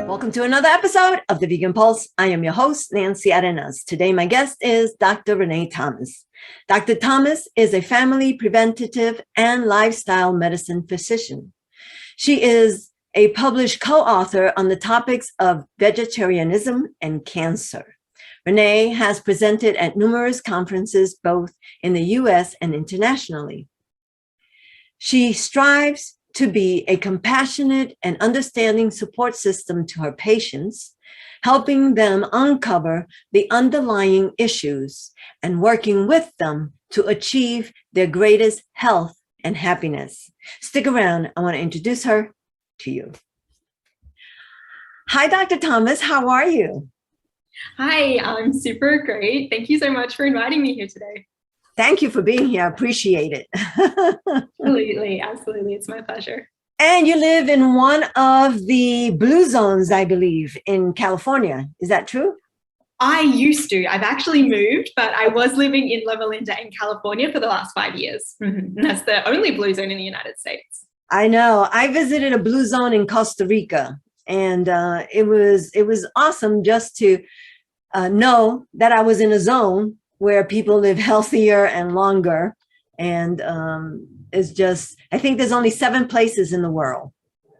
Welcome to another episode of The Vegan Pulse. I am your host, Nancy Arenas. Today, my guest is Dr. Renae Thomas. Dr. Thomas is a family preventative and lifestyle medicine physician. She is a published co-author on the topics of vegetarianism and cancer. Renae has presented at numerous conferences, both in the U.S. and internationally. She strives to be a compassionate and understanding support system to her patients, helping them uncover the underlying issues and working with them to achieve their greatest health and happiness. Stick around. I want to introduce her to you. Hi, Dr. Thomas. How are you? Hi, I'm super great. Thank you so much for inviting me here today. Thank you for being here. I appreciate it. Absolutely. Absolutely. It's my pleasure. And you live in one of the blue zones, I believe, in California. Is that true? I used to. I've actually moved, but I was living in Loma Linda in California for the last 5 years. And that's the only blue zone in the United States. I know. I visited a blue zone in Costa Rica, and it was awesome just to know that I was in a zone where people live healthier and longer. And it's just, I think there's only 7 places in the world.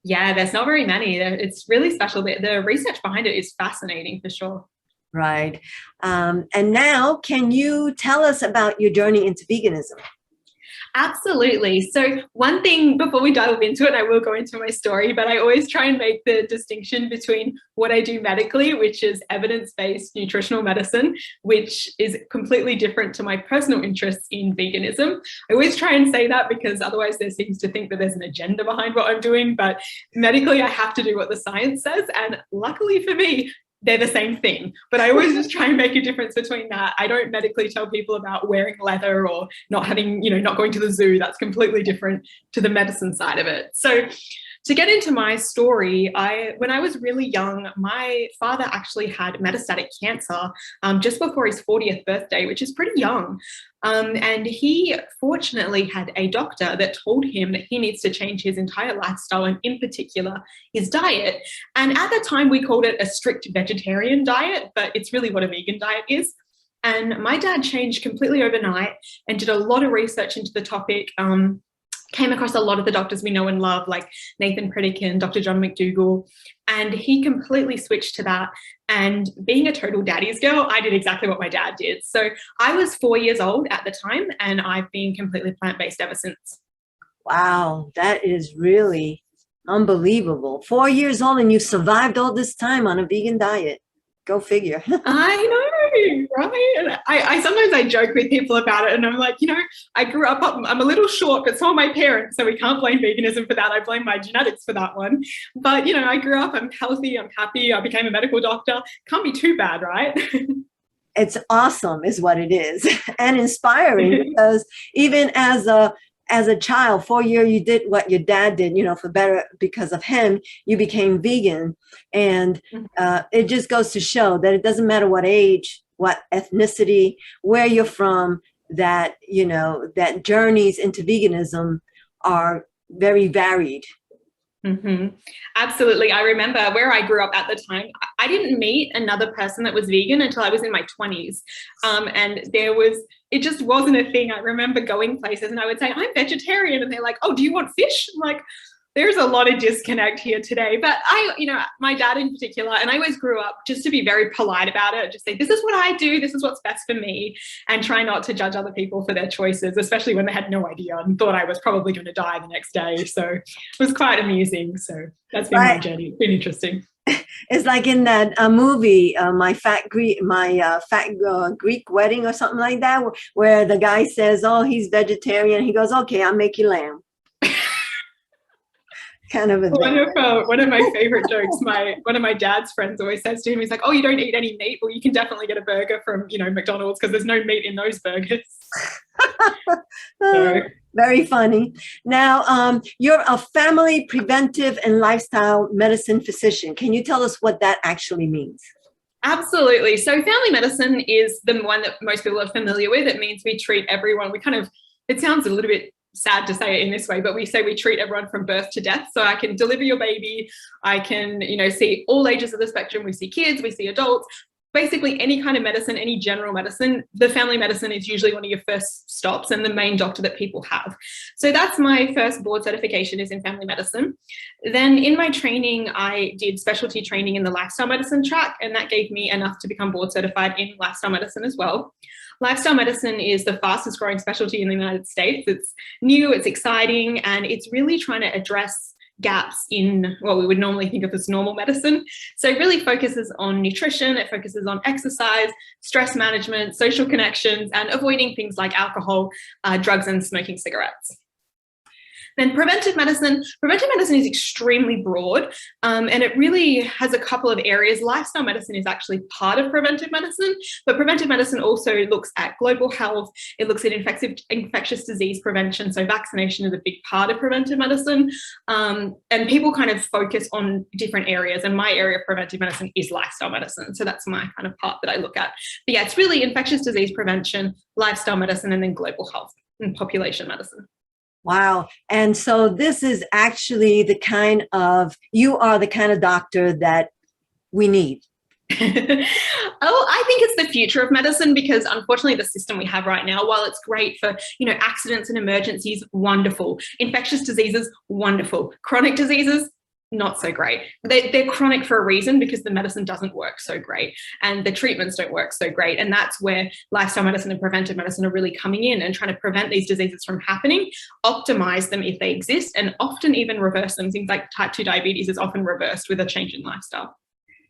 Yeah, there's not very many. It's really special. The research behind it is fascinating for sure. Right. And now, can you tell us about your journey into veganism? Absolutely. So one thing before we dive into it, I will go into my story, but I always try and make the distinction between what I do medically, which is evidence-based nutritional medicine, which is completely different to my personal interests in veganism. I always try and say that because otherwise there seems to think that there's an agenda behind what I'm doing, but medically I have to do what the science says. And luckily for me, they're the same thing, but I always just try and make a difference between that. I don't medically tell people about wearing leather or not having, not going to the zoo. That's completely different to the medicine side of it. So to get into my story, when I was really young, my father actually had metastatic cancer just before his 40th birthday, which is pretty young. And he fortunately had a doctor that told him that he needs to change his entire lifestyle and in particular his diet. And at the time we called it a strict vegetarian diet, but it's really what a vegan diet is. And my dad changed completely overnight and did a lot of research into the topic. Came across a lot of the doctors we know and love, like Nathan Pritikin, Dr. John McDougall, and he completely switched to that. And being a total daddy's girl, I did exactly what my dad did. So I was 4 years old at the time, and I've been completely plant-based ever since. Wow, that is really unbelievable. 4 years old and you survived all this time on a vegan diet. Go figure. I know, right? And I sometimes I joke with people about it and I'm like, I grew up, I'm a little short, but so are my parents, so we can't blame veganism for that. I blame my genetics for that one. But, I grew up, I'm healthy, I'm happy, I became a medical doctor. Can't be too bad, right? It's awesome is what it is, and inspiring because even as a child, 4 years, you did what your dad did, for better, because of him, you became vegan. And it just goes to show that it doesn't matter what age, what ethnicity, where you're from, that, that journeys into veganism are very varied. Mm-hmm. Absolutely. I remember where I grew up at the time, I didn't meet another person that was vegan until I was in my 20s. And it just wasn't a thing. I remember going places and I would say, I'm vegetarian. And they're like, oh, do you want fish? I'm like, there's a lot of disconnect here today. But my dad in particular, and I always grew up just to be very polite about it, just say, this is what I do, this is what's best for me, and try not to judge other people for their choices, especially when they had no idea and thought I was probably going to die the next day. So it was quite amusing. So that's been my journey. It's been interesting. It's like in that movie, my fat Greek wedding or something like that, where the guy says, oh, he's vegetarian. He goes, okay, I'll make you lamb. Kind of a one of my favorite jokes, one of my dad's friends always says to him, he's like, oh, you don't eat any meat? Well, you can definitely get a burger from, McDonald's because there's no meat in those burgers. So. Very funny. Now, you're a family preventive and lifestyle medicine physician. Can you tell us what that actually means? Absolutely. So family medicine is the one that most people are familiar with. It means we treat everyone. It sounds a little bit sad to say it in this way, but we say we treat everyone from birth to death. So I can deliver your baby. I can, see all ages of the spectrum. We see kids, we see adults. Basically any kind of medicine, any general medicine, the family medicine is usually one of your first stops and the main doctor that people have. So that's my first board certification, is in family medicine. Then in my training, I did specialty training in the lifestyle medicine track, and that gave me enough to become board certified in lifestyle medicine as well. Lifestyle medicine is the fastest growing specialty in the United States. It's new, it's exciting, and it's really trying to address gaps in what we would normally think of as normal medicine. So it really focuses on nutrition, it focuses on exercise, stress management, social connections, and avoiding things like alcohol, drugs, and smoking cigarettes. Then preventive medicine is extremely broad, and it really has a couple of areas. Lifestyle medicine is actually part of preventive medicine, but preventive medicine also looks at global health. It looks at infectious disease prevention. So vaccination is a big part of preventive medicine, and people kind of focus on different areas. And my area of preventive medicine is lifestyle medicine. So that's my kind of part that I look at. But yeah, it's really infectious disease prevention, lifestyle medicine, and then global health and population medicine. Wow. And so this is actually you are the kind of doctor that we need. I think it's the future of medicine, because unfortunately the system we have right now, while it's great for, accidents and emergencies, wonderful. Infectious diseases, wonderful. Chronic diseases, not so great. They're chronic for a reason, because the medicine doesn't work so great and the treatments don't work so great. And that's where lifestyle medicine and preventive medicine are really coming in and trying to prevent these diseases from happening, optimize them if they exist, and often even reverse them. Things like type 2 diabetes is often reversed with a change in lifestyle.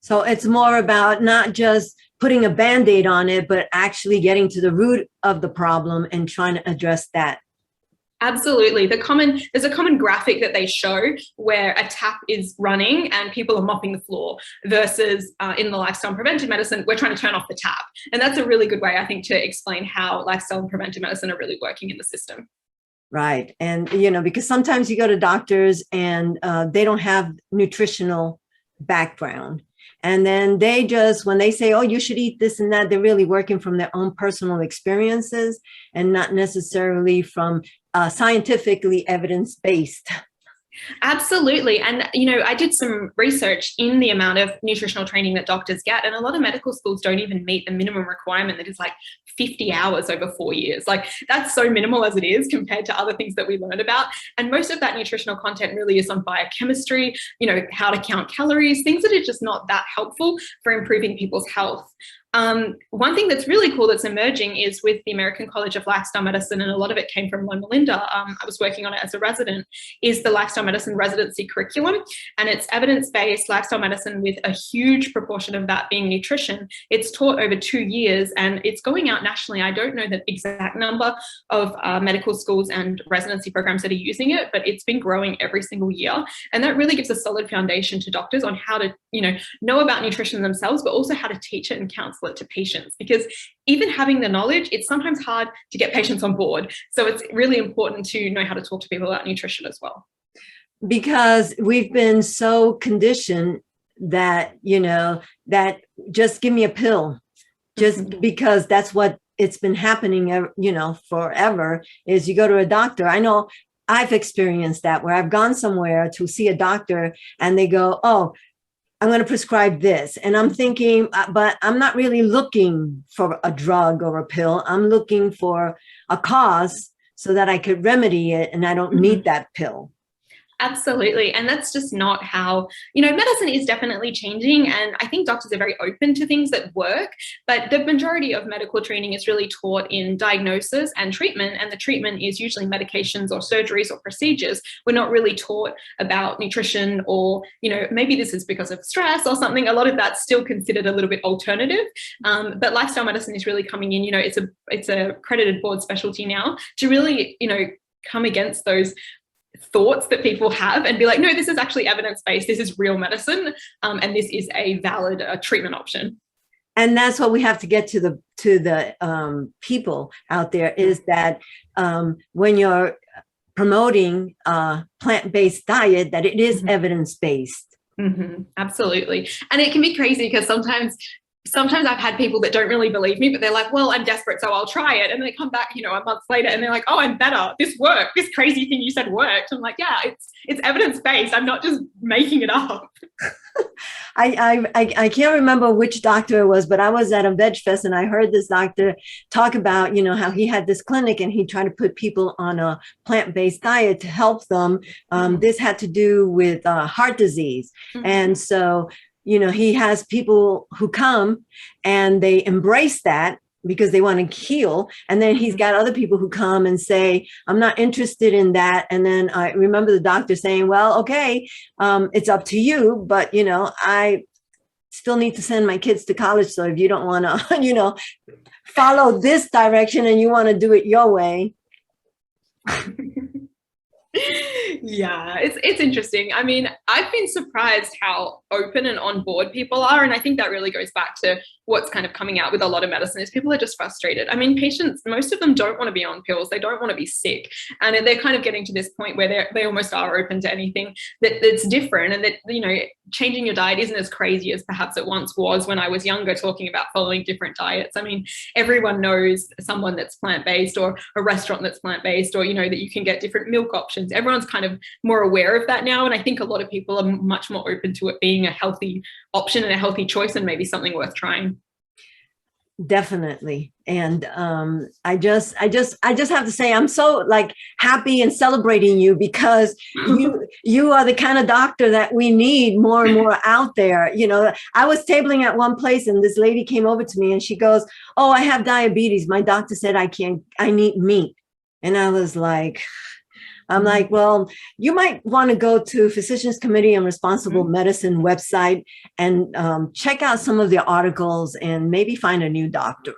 So it's more about not just putting a Band-Aid on it, but actually getting to the root of the problem and trying to address that. Absolutely. There's a common graphic that they show where a tap is running and people are mopping the floor, versus in the lifestyle and preventive medicine, we're trying to turn off the tap. And that's a really good way, I think, to explain how lifestyle and preventive medicine are really working in the system. Right. And, because sometimes you go to doctors and they don't have nutritional background. And then when they say, oh, you should eat this and that, they're really working from their own personal experiences and not necessarily from scientifically evidence-based. Absolutely. And, I did some research in the amount of nutritional training that doctors get, and a lot of medical schools don't even meet the minimum requirement that is like 50 hours over 4 years. Like, that's so minimal as it is compared to other things that we learn about. And most of that nutritional content really is on biochemistry, how to count calories, things that are just not that helpful for improving people's health. One thing that's really cool that's emerging is with the American College of Lifestyle Medicine, and a lot of it came from Loma Linda. I was working on it as a resident, is the lifestyle medicine residency curriculum. And it's evidence-based lifestyle medicine with a huge proportion of that being nutrition. It's taught over 2 years and it's going out nationally. I don't know the exact number of medical schools and residency programs that are using it, but it's been growing every single year. And that really gives a solid foundation to doctors on how to, know about nutrition themselves, but also how to teach it and counsel it to patients, because even having the knowledge, it's sometimes hard to get patients on board. So it's really important to know how to talk to people about nutrition as well. Because we've been so conditioned that, that just give me a pill, just because that's what it's been happening, forever, is you go to a doctor. I know I've experienced that, where I've gone somewhere to see a doctor and they go, oh, I'm going to prescribe this. And I'm thinking, but I'm not really looking for a drug or a pill. I'm looking for a cause so that I could remedy it and I don't need that pill. Absolutely. And that's just not how, medicine is definitely changing. And I think doctors are very open to things that work, but the majority of medical training is really taught in diagnosis and treatment. And the treatment is usually medications or surgeries or procedures. We're not really taught about nutrition, or, maybe this is because of stress or something. A lot of that's still considered a little bit alternative. But lifestyle medicine is really coming in, it's a accredited board specialty now to really, come against those thoughts that people have and be like, no, this is actually evidence-based, this is real medicine, and this is a valid treatment option. And that's what we have to get to the people out there, is that when you're promoting plant-based diet, that it is evidence-based. Absolutely. And it can be crazy because sometimes sometimes I've had people that don't really believe me, but they're like, well, I'm desperate, so I'll try it. And they come back, a month later and they're like, oh, I'm better. This worked. This crazy thing you said worked. I'm like, yeah, it's evidence-based. I'm not just making it up. I can't remember which doctor it was, but I was at a veg fest and I heard this doctor talk about, how he had this clinic and he tried to put people on a plant-based diet to help them. This had to do with heart disease. And so, he has people who come and they embrace that because they want to heal. And then he's got other people who come and say, I'm not interested in that. And then I remember the doctor saying, well, okay, it's up to you, but, I still need to send my kids to college. So if you don't want to, follow this direction and you want to do it your way. Yeah, it's interesting. I mean, I've been surprised how open and on board people are. And I think that really goes back to what's kind of coming out with a lot of medicine is people are just frustrated. I mean, patients, most of them don't want to be on pills. They don't want to be sick. And they're kind of getting to this point where they almost are open to anything that's different. And that, changing your diet isn't as crazy as perhaps it once was when I was younger, talking about following different diets. I mean, everyone knows someone that's plant-based or a restaurant that's plant-based or, that you can get different milk options. Everyone's kind of more aware of that now. And I think a lot of people are much more open to it being a healthy option and a healthy choice and maybe something worth trying. Definitely. And I just have to say, I'm so happy and celebrating you because you are the kind of doctor that we need more and more out there. I was tabling at one place and this lady came over to me and she goes, oh, I have diabetes. My doctor said I need meat. And I was like, well, you might want to go to Physicians Committee on Responsible Medicine website and check out some of their articles and maybe find a new doctor.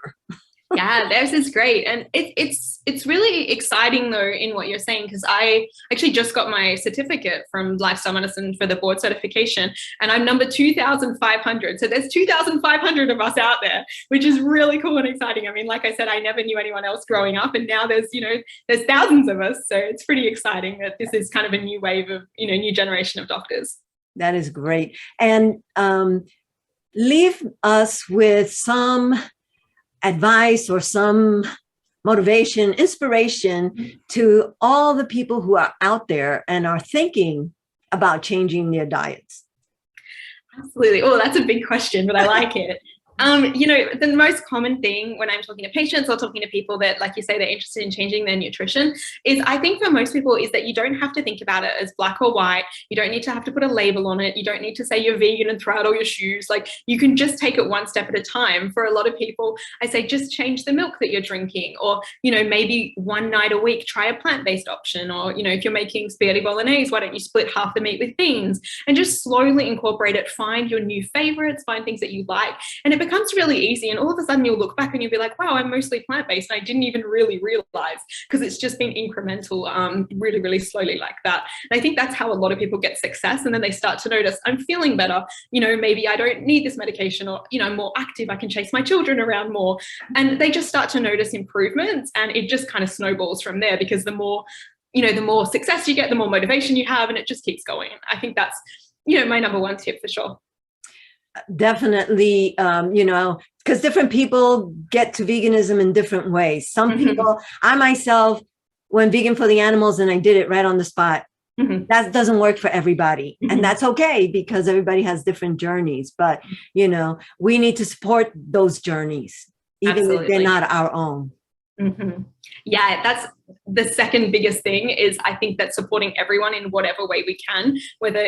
Yeah, theirs is great. And it's really exciting though in what you're saying, because I actually just got my certificate from lifestyle medicine for the board certification and I'm number 2,500. So there's 2,500 of us out there, which is really cool and exciting. I mean, like I said, I never knew anyone else growing up and now there's thousands of us. So it's pretty exciting that this is kind of a new wave of, new generation of doctors. That is great. And leave us with some advice or some motivation, inspiration to all the people who are out there and are thinking about changing their diets. Absolutely. Oh, that's a big question, but I like it. The most common thing when I'm talking to patients or talking to people that, like you say, they're interested in changing their nutrition is I think for most people is that you don't have to think about it as black or white. You don't need to have to put a label on it. You don't need to say you're vegan and throw out all your shoes. You can just take it one step at a time. For a lot of people, I say just change the milk that you're drinking or, maybe one night a week, try a plant-based option. Or, if you're making spaghetti bolognese, why don't you split half the meat with beans and just slowly incorporate it. Find your new favorites, find things that you like. And it becomes really easy and all of a sudden you'll look back and you'll be like, wow, I'm mostly plant-based and I didn't even really realize because it's just been incremental, really, really slowly like that. And I think that's how a lot of people get success and then they start to notice I'm feeling better, maybe I don't need this medication or, I'm more active, I can chase my children around more. And they just start to notice improvements and it just kind of snowballs from there because the more success you get, the more motivation you have and it just keeps going. I think that's, my number one tip for sure. Definitely, because different people get to veganism in different ways. Some people, I myself went vegan for the animals and I did it right on the spot. That doesn't work for everybody. And that's okay because everybody has different journeys. But, we need to support those journeys, even Absolutely. if they're not our own. Yeah, that's the second biggest thing is I think that supporting everyone in whatever way we can, whether,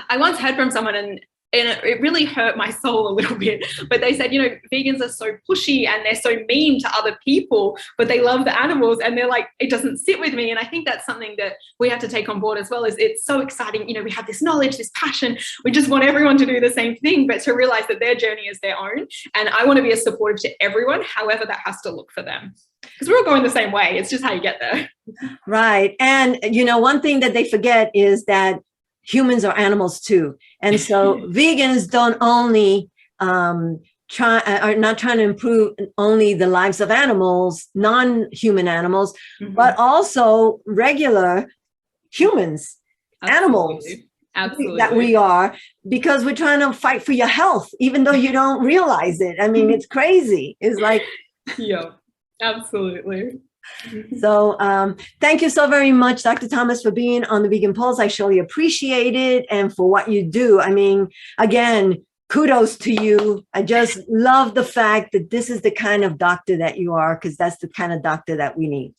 I once heard from someone and it really hurt my soul a little bit, but they said, vegans are so pushy and they're so mean to other people, but they love the animals and they're like, it doesn't sit with me. And I think that's something that we have to take on board as well. Is it's so exciting. We have this knowledge, this passion. We just want everyone to do the same thing, but to realize that their journey is their own. And I want to be as supportive to everyone, however that has to look for them. Because we're all going the same way. It's just how you get there. Right. And, one thing that they forget is that humans are animals too. And so vegans don't only are not trying to improve only the lives of animals, non-human animals, but also regular humans, animals. Absolutely. that we are, because we're trying to fight for your health, even though you don't realize it. I mean, it's crazy. It's like, yeah, absolutely. so thank you so very much, Dr. Thomas, for being on the Vegan Pulse. I surely appreciate it, and for what you do. I mean, again, kudos to you. I just love the fact that this is the kind of doctor that you are, because that's the kind of doctor that we need.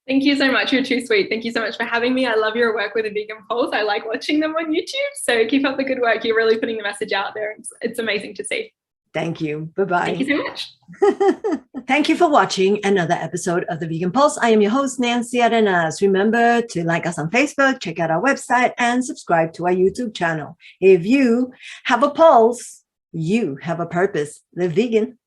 Thank you so much. You're too sweet. Thank you so much for having me. I love your work with the Vegan Pulse. I like watching them on YouTube. So keep up the good work. You're really putting the message out there. It's amazing to see. Thank you. Bye-bye. Thank you so much. Thank you for watching another episode of the Vegan Pulse. I am your host, Nancy Arenas. Remember to like us on Facebook, check out our website, and subscribe to our YouTube channel. If you have a pulse, you have a purpose. Live vegan.